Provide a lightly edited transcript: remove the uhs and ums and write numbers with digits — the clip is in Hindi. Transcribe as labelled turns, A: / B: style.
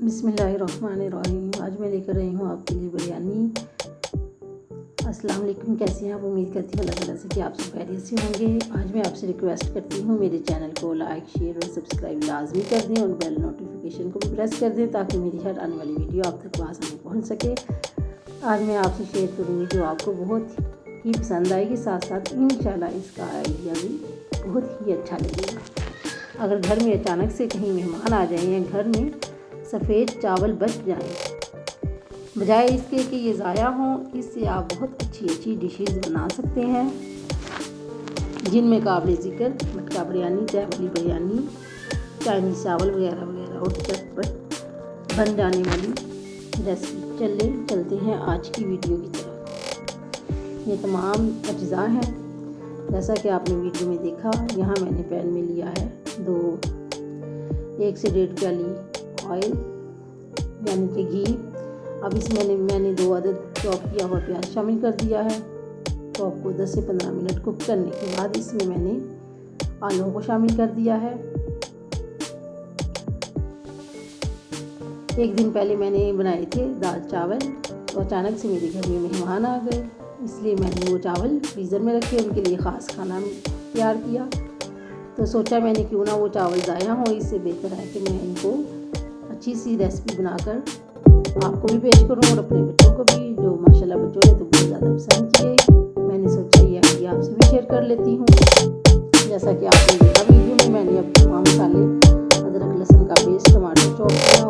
A: बिस्मिल्लाहिर्रहमानिर्रहीम। आज मैं लेकर आई हूँ आपके लिए बिरयानी। अस्सलाम वालेकुम, कैसे हैं आप? उम्मीद करती हूँ अल्लाह ताला से कि आप सब खैरियत से होंगे। आज मैं आपसे रिक्वेस्ट करती हूँ मेरे चैनल को लाइक, शेयर और सब्सक्राइब लाजमी कर दें और बेल नोटिफिकेशन को भी प्रेस कर दें ताकि मेरी हर आने वाली वीडियो आप तक आसानी पहुँच सके। आज मैं आपसे शेयर करूँगी जो आपको बहुत ही पसंद आएगी, साथ साथ इंशाल्लाह इसका आइडिया भी बहुत ही अच्छा लगेगा। अगर घर में अचानक से कहीं मेहमान आ जाएं या घर में सफ़ेद चावल बच जाएं, बजाय इसके कि ये ज़ाया हों, इससे आप बहुत अच्छी डिशेज़ बना सकते हैं जिनमें काबिल ज़िक्र मटका बिरयानी, चावली बिरयानी, चाइनीज़ चावल वगैरह वगैरह और चटपट बन जाने वाली रेसिपी। चलते हैं आज की वीडियो की तरफ। ये तमाम अज्जा हैं जैसा कि आपने वीडियो में देखा। यहाँ मैंने पैन में लिया है 1 से 1.5 प्याली ऑयल यानी कि घी। अब इसमें मैंने 2 अदद चॉप किया हुआ प्याज शामिल कर दिया है। चॉप को 10 से 15 मिनट कुक करने के बाद इसमें मैंने आलूओं को शामिल कर दिया है। एक दिन पहले मैंने बनाए थे दाल चावल, तो अचानक से मेरे घर में मेहमान आ गए, इसलिए मैंने वो चावल फ्रीज़र में रखे, उनके लिए ख़ास खाना तैयार किया। तो सोचा मैंने क्यों ना वो चावल ज़ाया हो, इससे बेहतर है कि मैं इनको अच्छी सी रेसिपी बनाकर आपको भी पेश करूं और अपने बच्चों को भी, जो माशाल्लाह बच्चों ने तो बहुत ज़्यादा पसंद किए। मैंने सोचा ये आइडिया आपसे भी शेयर कर लेती हूँ। जैसा कि आपने देखा वीडियो में, मैंने अब तमाम मसाले, अदरक लहसुन का पेस्ट, टमाटर चॉप किया